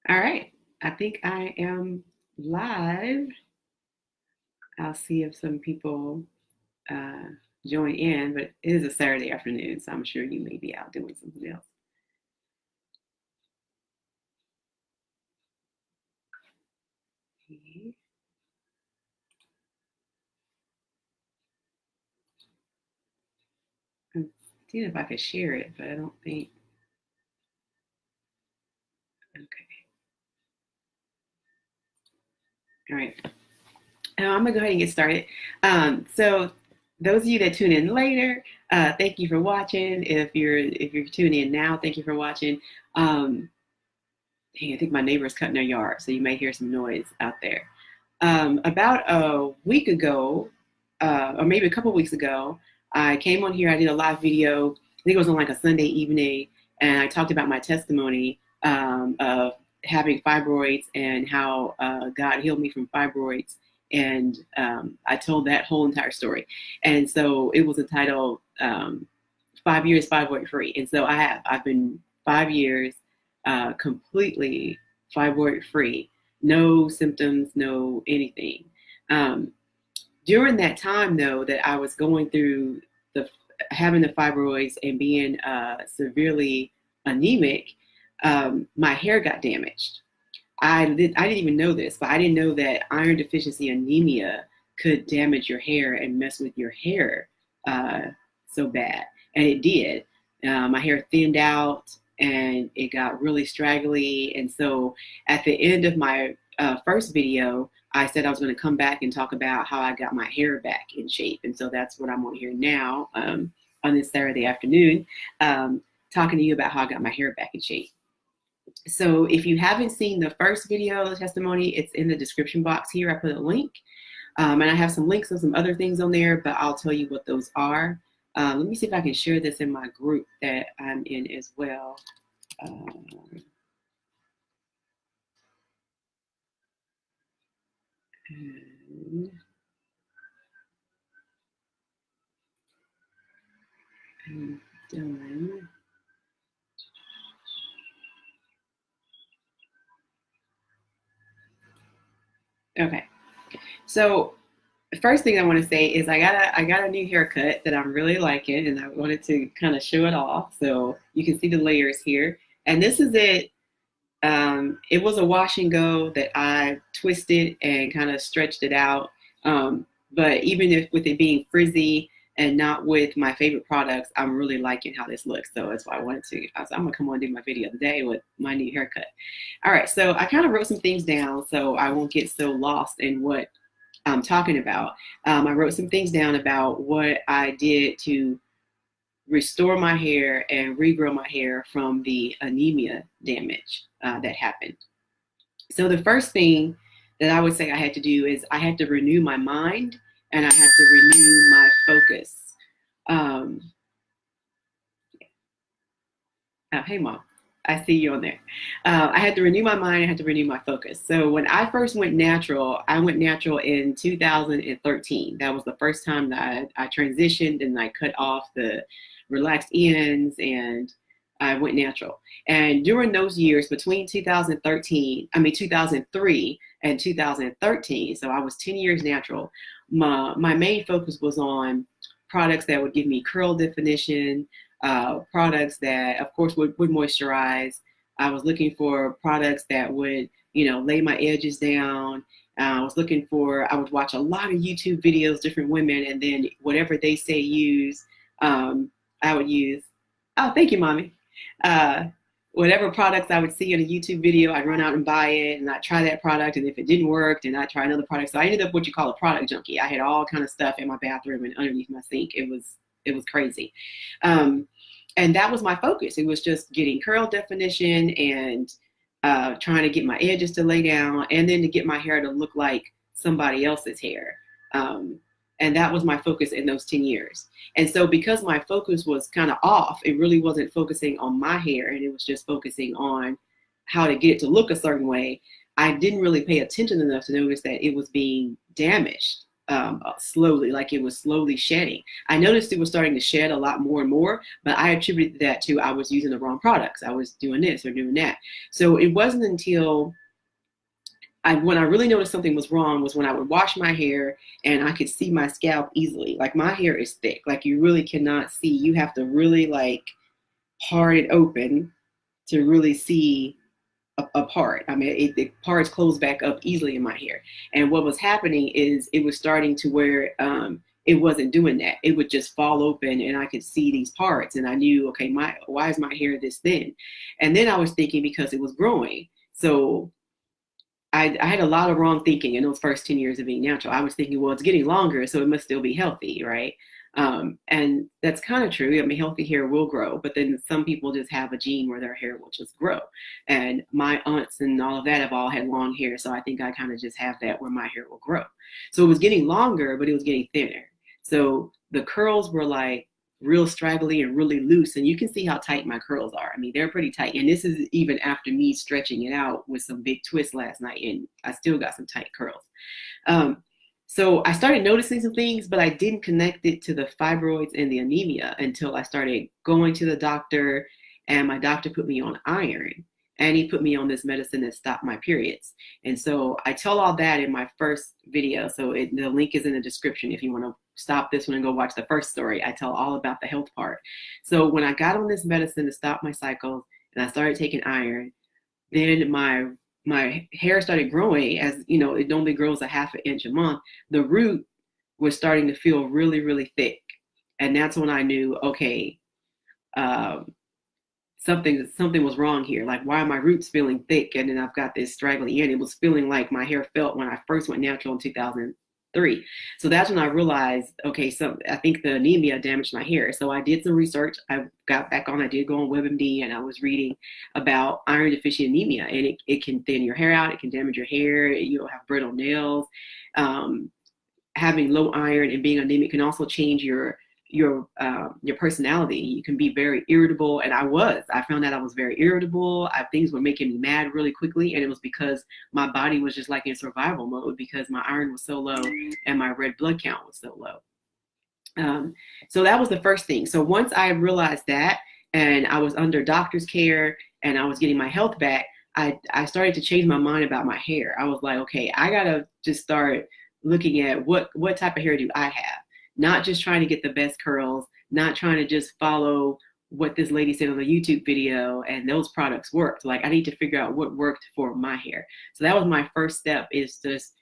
All right, I think I am live. I'll see if some people uh, join in, but it is a Saturday afternoon, so I'm sure you may be out doing something else. Okay. I'm seeing if I could share it, but I don't think. Okay. All right. I'm gonna go ahead and get started. So those of you that tune in later, thank you for watching. If you're tuning in now, thank you for watching. Hey, I think my neighbor's cutting their yard, so you may hear some noise out there. About a week ago, or maybe a couple of weeks ago, I came on here. I did a live video. I think it was on like a Sunday evening, and I talked about my testimony of having fibroids and how God healed me from fibroids. And I told that whole entire story. And so it was entitled 5 years fibroid free. And so I've been 5 years completely fibroid free, no symptoms, no anything. Um, During that time, though, that I was going through the having the fibroids and being severely anemic, my hair got damaged. I didn't even know this, but I didn't know that iron deficiency anemia could damage your hair and mess with your hair so bad, and it did. My hair thinned out and it got really straggly, and so at the end of my first video, I said I was going to come back and talk about how I got my hair back in shape, and so that's what I'm on here now on this Saturday afternoon, talking to you about how I got my hair back in shape. So if you haven't seen the first video, the testimony, it's in the description box here. I put a link. And I have some links of some other things on there, but I'll tell you what those are. Let me see if I can share this in my group that I'm in as well. And I'm done. Okay, so the first thing I want to say is I got a new haircut that I'm really liking, and I wanted to kind of show it off so you can see the layers here. And this is it. It was a wash and go that I twisted and kind of stretched it out. But even if with it being frizzy and not with my favorite products, I'm really liking how this looks. So that's why I wanted to. I'm gonna come on and do my video today with my new haircut. All right, so I kind of wrote some things down so I won't get so lost in what I'm talking about. I wrote some things down about what I did to restore my hair and regrow my hair from the anemia damage that happened. So the first thing that I would say I had to do is I had to renew my mind and I had to renew my focus. Oh, hey, Mom. I see you on there. I had to renew my mind. I had to renew my focus. So when I first went natural, I went natural in 2013. That was the first time that I transitioned and I cut off the relaxed ends and I went natural. And during those years between 2003 and 2013, so I was 10 years natural, my main focus was on products that would give me curl definition, products that, of course, would moisturize. I was looking for products that would, lay my edges down. I would watch a lot of YouTube videos, different women, and then whatever they say use, I would use. Oh, thank you, Mommy. Whatever products I would see in a YouTube video, I'd run out and buy it, and I'd try that product, and if it didn't work, then I'd try another product. So I ended up what you call a product junkie. I had all kind of stuff in my bathroom and underneath my sink. It was crazy. And that was my focus. It was just getting curl definition and trying to get my edges to lay down and then to get my hair to look like somebody else's hair. And that was my focus in those 10 years. And so because my focus was kind of off, it really wasn't focusing on my hair and it was just focusing on how to get it to look a certain way. I didn't really pay attention enough to notice that it was being damaged. slowly, like it was slowly shedding. I noticed it was starting to shed a lot more and more, but I attributed that to I was using the wrong products. I was doing this or doing that. So it wasn't until when I really noticed something was wrong was when I would wash my hair and I could see my scalp easily. Like my hair is thick, like you really cannot see. You have to really like part it open to really see a part. I mean, the parts close back up easily in my hair. And what was happening is it was starting to where it wasn't doing that. It would just fall open and I could see these parts. And I knew, okay, why is my hair this thin? And then I was thinking because it was growing. So I had a lot of wrong thinking in those first 10 years of being natural. I was thinking, well, it's getting longer, so it must still be healthy, right? And that's kind of true. I mean, healthy hair will grow, but then some people just have a gene where their hair will just grow. And my aunts and all of that have all had long hair, so I think I kind of just have that where my hair will grow. So it was getting longer, but it was getting thinner. So the curls were like real straggly and really loose, and you can see how tight my curls are. I mean, they're pretty tight, and this is even after me stretching it out with some big twists last night, and I still got some tight curls. So I started noticing some things, but I didn't connect it to the fibroids and the anemia until I started going to the doctor, and my doctor put me on iron, and he put me on this medicine that stopped my periods. And so I tell all that in my first video. So the link is in the description if you want to stop this one and go watch the first story. I tell all about the health part. So when I got on this medicine to stop my cycles and I started taking iron, then my hair started growing. As you know, it only grows a half an inch a month. The root was starting to feel really, really thick. And that's when I knew, okay, something was wrong here. Like, why are my roots feeling thick? And then I've got this straggly end. It was feeling like my hair felt when I first went natural in 2003. So that's when I realized, okay, I think the anemia damaged my hair. So I did some research. I got back on, I did go on WebMD, and I was reading about iron deficient anemia, and it can thin your hair out. It can damage your hair. You'll have brittle nails. Having low iron and being anemic can also change your personality. You can be very irritable, and I found out I was very irritable. Things were making me mad really quickly, and it was because my body was just like in survival mode because my iron was so low and my red blood count was so low. So that was the first thing. So once I realized that, and I was under doctor's care and I was getting my health back, I started to change my mind about my hair. I was like, okay, I gotta just start looking at what type of hair do I have. Not just trying to get the best curls, not trying to just follow what this lady said on the YouTube video and those products worked. Like, I need to figure out what worked for my hair. So that was my first step, is just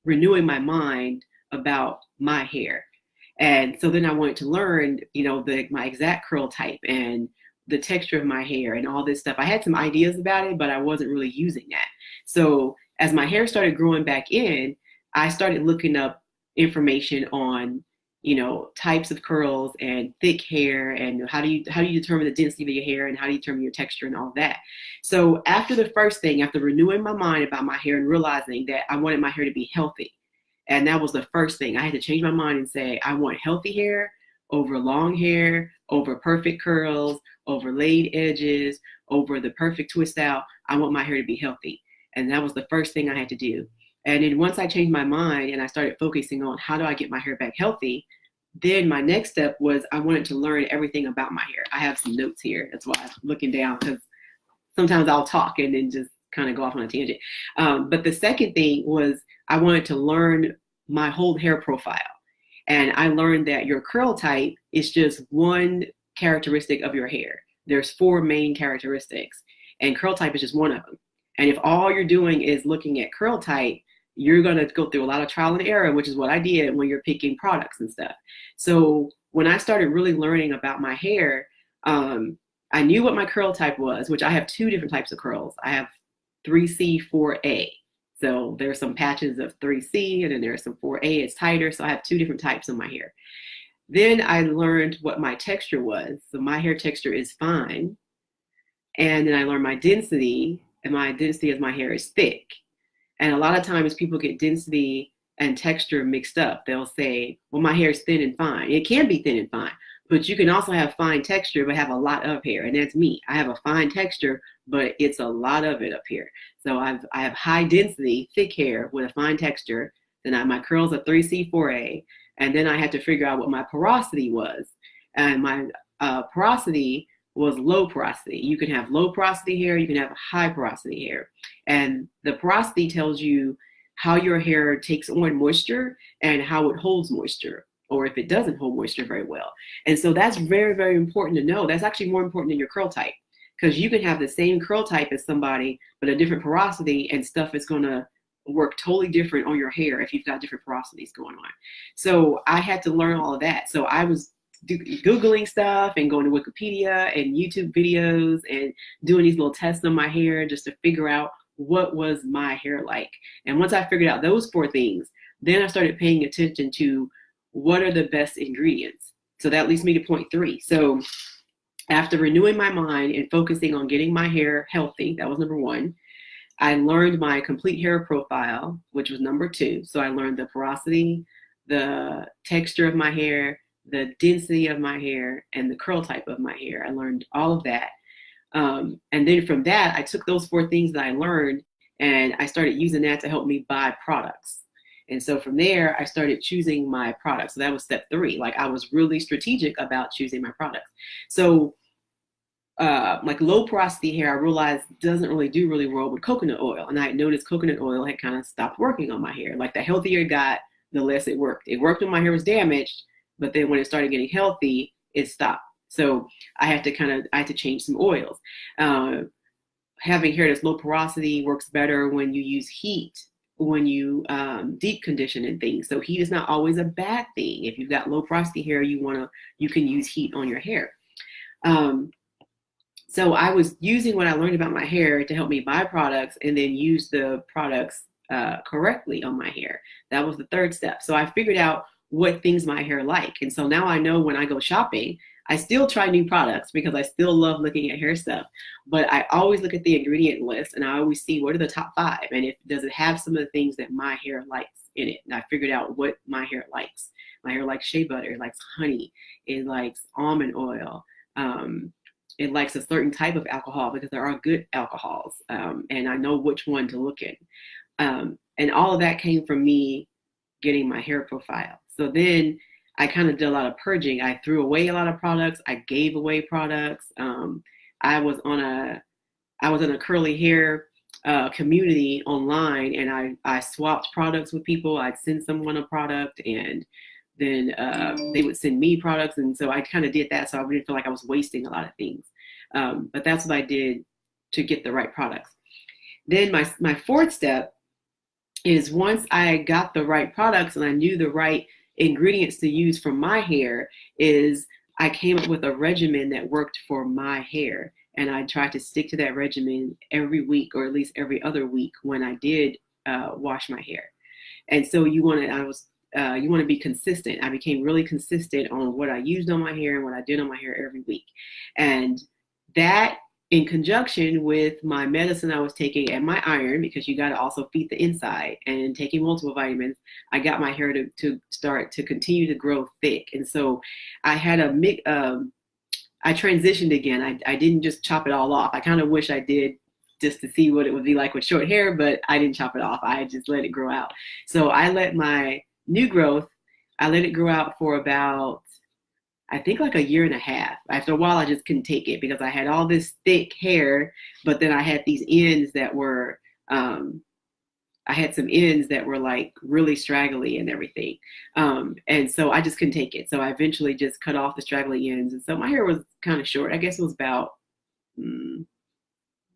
renewing my mind about my hair. And so then I wanted to learn, my exact curl type and the texture of my hair and all this stuff. I had some ideas about it, but I wasn't really using that. So as my hair started growing back in, I started looking up information on, types of curls and thick hair, and how do you determine the density of your hair, and how do you determine your texture and all that. So after the first thing, after renewing my mind about my hair and realizing that I wanted my hair to be healthy, and that was the first thing, I had to change my mind and say, I want healthy hair over long hair, over perfect curls, over laid edges, over the perfect twist out. I want my hair to be healthy. And that was the first thing I had to do. And then once I changed my mind and I started focusing on how do I get my hair back healthy, then my next step was I wanted to learn everything about my hair. I have some notes here. That's why I'm looking down, because sometimes I'll talk and then just kind of go off on a tangent. But the second thing was I wanted to learn my whole hair profile. And I learned that your curl type is just one characteristic of your hair. There's 4 main characteristics, and curl type is just one of them. And if all you're doing is looking at curl type, you're going to go through a lot of trial and error, which is what I did when you're picking products and stuff. So when I started really learning about my hair, I knew what my curl type was, which I have 2 different types of curls. I have 3C, 4A. So there's some patches of 3C, and then there's some 4A, it's tighter. So I have 2 different types of my hair. Then I learned what my texture was. So my hair texture is fine. And then I learned my density, and my density is my hair is thick. And a lot of times people get density and texture mixed up. They'll say, well, my hair is thin and fine. It can be thin and fine, but you can also have fine texture but have a lot of hair, and that's me. I have a fine texture, but it's a lot of it up here. So I have high density, thick hair with a fine texture. Then my curls are 3C, 4A. And then I had to figure out what my porosity was. And my porosity was low porosity. You can have low porosity hair, you can have high porosity hair. And the porosity tells you how your hair takes on moisture and how it holds moisture, or if it doesn't hold moisture very well. And so that's very, very important to know. That's actually more important than your curl type, because you can have the same curl type as somebody, but a different porosity, and stuff is going to work totally different on your hair if you've got different porosities going on. So I had to learn all of that. So I was Googling stuff and going to Wikipedia and YouTube videos and doing these little tests on my hair just to figure out what was my hair like. And once I figured out those 4 things, then I started paying attention to what are the best ingredients. So that leads me to point 3. So after renewing my mind and focusing on getting my hair healthy, that was number 1. I learned my complete hair profile, which was number 2. So I learned the porosity, the texture of my hair, the density of my hair, and the curl type of my hair. I learned all of that. And then from that, I took those 4 things that I learned and I started using that to help me buy products. And so from there, I started choosing my products. So that was step 3. Like, I was really strategic about choosing my products. So like low porosity hair, I realized doesn't really do really well with coconut oil. And I had noticed coconut oil had kind of stopped working on my hair. Like, the healthier it got, the less it worked. It worked when my hair was damaged, but then when it started getting healthy, it stopped. So I had to change some oils. Having hair that's low porosity works better when you use heat, when you deep condition and things. So heat is not always a bad thing. If you've got low porosity hair, you can use heat on your hair. So I was using what I learned about my hair to help me buy products and then use the products correctly on my hair. That was the 3rd step. So I figured out what things my hair like. And so now I know when I go shopping, I still try new products because I still love looking at hair stuff, but I always look at the ingredient list and I always see what are the top 5 and does it have some of the things that my hair likes in it. And I figured out what my hair likes. My hair likes shea butter, it likes honey, it likes almond oil. It likes a certain type of alcohol because there are good alcohols, and I know which one to look at. And all of that came from me getting my hair profile. So then I kind of did a lot of purging. I threw away a lot of products. I gave away products. I was in a curly hair community online, and I swapped products with people. I'd send someone a product, and then they would send me products. And so I kind of did that so I didn't feel like I was wasting a lot of things. But that's what I did to get the right products. Then my 4th step is, once I got the right products and I knew the right ingredients to use for my hair, is I came up with a regimen that worked for my hair. And I tried to stick to that regimen every week, or at least every other week, when I did wash my hair. And so you want to be consistent. I became really consistent on what I used on my hair and what I did on my hair every week. And that, in conjunction with my medicine I was taking and my iron, because you got to also feed the inside, and taking multiple vitamins, I got my hair to start to continue to grow thick. And so I had I transitioned again. I didn't just chop it all off. I kind of wish I did, just to see what it would be like with short hair, but I didn't chop it off. I just let it grow out. So I let my new growth, I let it grow out for about, I think, like a year and a half. After a while, I just couldn't take it because I had all this thick hair, but then I had these ends that were, I had some ends that were like really straggly and everything. And so I just couldn't take it. So I eventually just cut off the straggly ends. And so my hair was kind of short. I guess it was about, I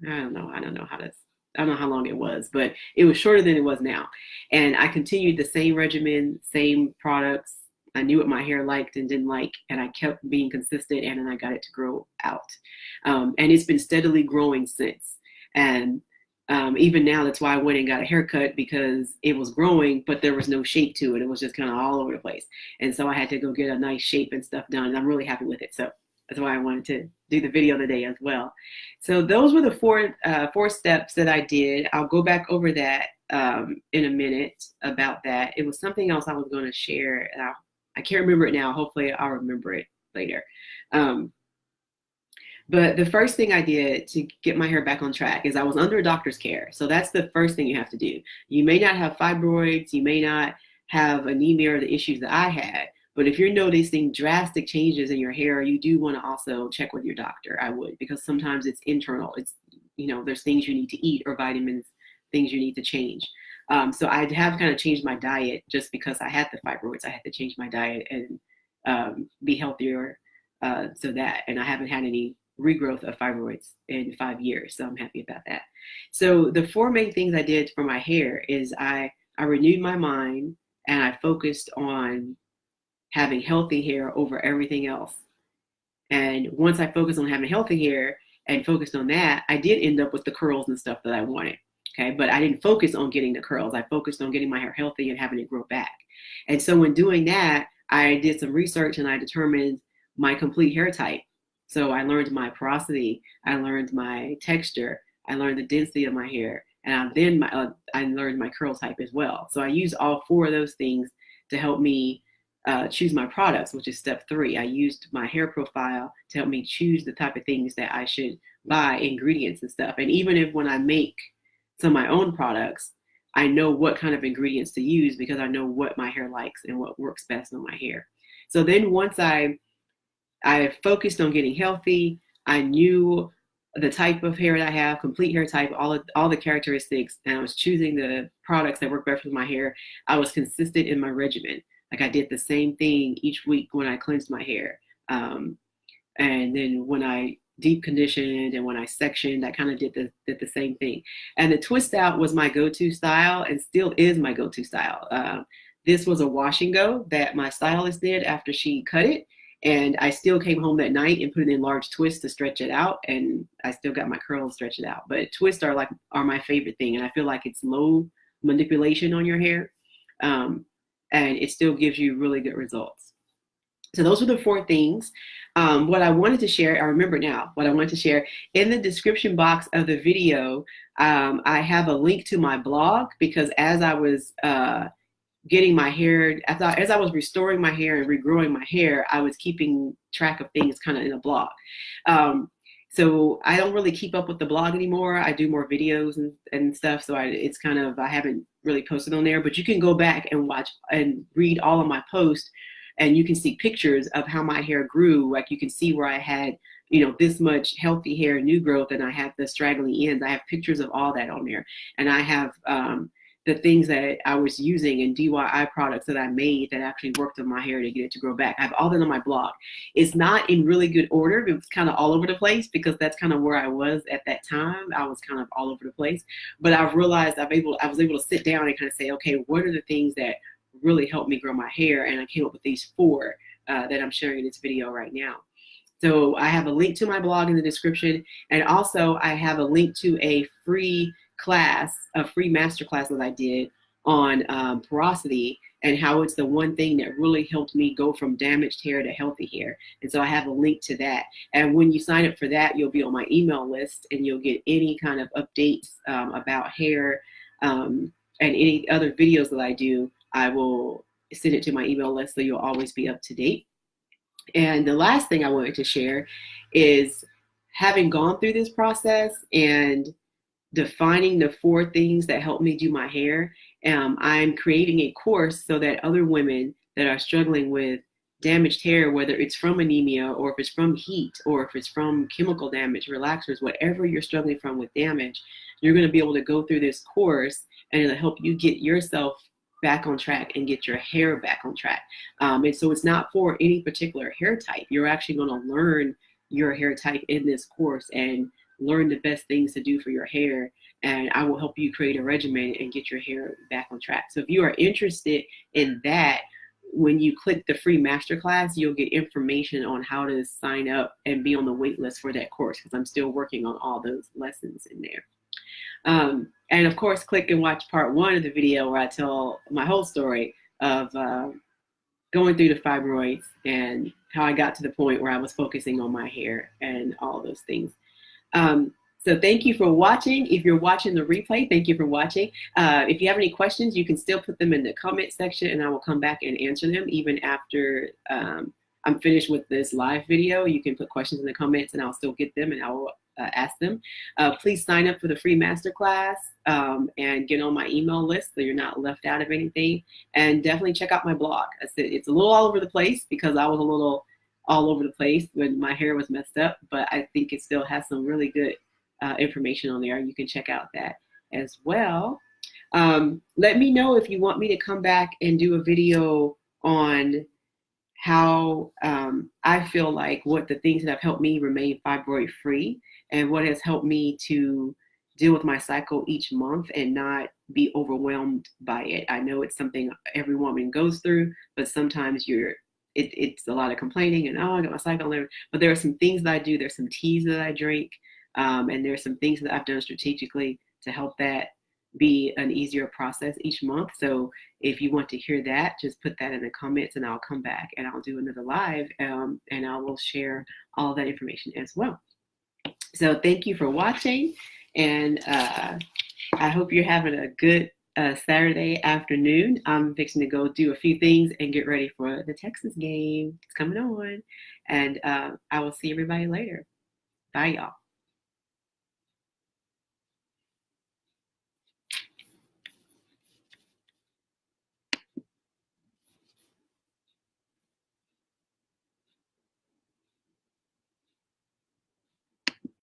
don't know how long it was, but it was shorter than it was now. And I continued the same regimen, same products. I knew what my hair liked and didn't like, and I kept being consistent, and then I got it to grow out. And it's been steadily growing since. And even now, that's why I went and got a haircut, because it was growing, but there was no shape to it. It was just kind of all over the place. And so I had to go get a nice shape and stuff done, and I'm really happy with it. So that's why I wanted to do the video today as well. So those were the four steps that I did. I'll go back over that in a minute about that. It was something else I was going to share, and I can't remember it now. Hopefully I'll remember it later. But the first thing I did to get my hair back on track is I was under a doctor's care. So that's the first thing you have to do. You may not have fibroids, you may not have anemia or the issues that I had, but if you're noticing drastic changes in your hair, you do want to also check with your doctor. I would, because sometimes it's internal. It's, there's things you need to eat or vitamins, things you need to change. So I have kind of changed my diet just because I had the fibroids. I had to change my diet and be healthier. And I haven't had any regrowth of fibroids in 5 years. So I'm happy about that. So the 4 main things I did for my hair is I renewed my mind and I focused on having healthy hair over everything else. And once I focused on having healthy hair and focused on that, I did end up with the curls and stuff that I wanted. Okay, but I didn't focus on getting the curls. I focused on getting my hair healthy and having it grow back. And so when doing that, I did some research and I determined my complete hair type. So I learned my porosity, I learned my texture, I learned the density of my hair, and then I learned my curl type as well. So I used all 4 of those things to help me choose my products, which is step 3. I used my hair profile to help me choose the type of things that I should buy, ingredients and stuff. And even if when I make some of my own products, I know what kind of ingredients to use because I know what my hair likes and what works best on my hair. So then once I focused on getting healthy, I knew the type of hair that I have, complete hair type, all the characteristics, and I was choosing the products that work best with my hair. I was consistent in my regimen. Like I did the same thing each week when I cleansed my hair. And then when I deep conditioned and when I sectioned, I kind of did the same thing. And the twist out was my go-to style and still is my go-to style. This was a wash and go that my stylist did after she cut it. And I still came home that night and put it in large twists to stretch it out. And I still got my curls stretched out. But twists are my favorite thing. And I feel like it's low manipulation on your hair. And it still gives you really good results. So those were the 4 things. What I wanted to share, I remember now, what I wanted to share in the description box of the video, I have a link to my blog because as I was getting my hair, as I was restoring my hair and regrowing my hair, I was keeping track of things kind of in a blog. So I don't really keep up with the blog anymore. I do more videos and stuff. So I haven't really posted on there, but you can go back and watch and read all of my posts and you can see pictures of how my hair grew. Like you can see where I had, this much healthy hair, new growth, and I have the straggly ends. I have pictures of all that on there. And I have the things that I was using and DIY products that I made that actually worked on my hair to get it to grow back. I have all that on my blog. It's not in really good order. It's kind of all over the place because that's kind of where I was at that time. I was kind of all over the place. But I've realized I was able to sit down and kind of say, okay, what are the things that really helped me grow my hair? And I came up with these 4 that I'm sharing in this video right now. So I have a link to my blog in the description. And also I have a link to a free masterclass that I did on porosity and how it's the one thing that really helped me go from damaged hair to healthy hair. And so I have a link to that. And when you sign up for that, you'll be on my email list and you'll get any kind of updates about hair and any other videos that I do. I will send it to my email list so you'll always be up to date. And the last thing I wanted to share is having gone through this process and defining the 4 things that help me do my hair. I'm creating a course so that other women that are struggling with damaged hair, whether it's from anemia or if it's from heat or if it's from chemical damage, relaxers, whatever you're struggling from with damage, you're going to be able to go through this course and it'll help you get yourself back on track and get your hair back on track. And so it's not for any particular hair type. You're actually going to learn your hair type in this course and learn the best things to do for your hair. And I will help you create a regimen and get your hair back on track. So if you are interested in that, when you click the free masterclass, you'll get information on how to sign up and be on the wait list for that course because I'm still working on all those lessons in there. And of course, click and watch part 1 of the video where I tell my whole story of going through the fibroids and how I got to the point where I was focusing on my hair and all those things. So thank you for watching. If you're watching the replay, thank you for watching. If you have any questions, you can still put them in the comment section and I will come back and answer them even after I'm finished with this live video, you can put questions in the comments and I'll still get them and I will ask them. Please sign up for the free masterclass and get on my email list so you're not left out of anything. And definitely check out my blog. I said it's a little all over the place because I was a little all over the place when my hair was messed up, but I think it still has some really good information on there. You can check out that as well. Let me know if you want me to come back and do a video on how I feel like what the things that have helped me remain fibroid free and what has helped me to deal with my cycle each month and not be overwhelmed by it. I know it's something every woman goes through, but sometimes it's a lot of complaining and, oh, I got my cycle. But there are some things that I do. There's some teas that I drink. And there's some things that I've done strategically to help that be an easier process each month. So if you want to hear that, just put that in the comments and I'll come back and I'll do another live and I will share all that information as well. So thank you for watching, and I hope you're having a good Saturday afternoon. I'm fixing to go do a few things and get ready for the Texas game. It's coming on, and I will see everybody later. Bye, y'all.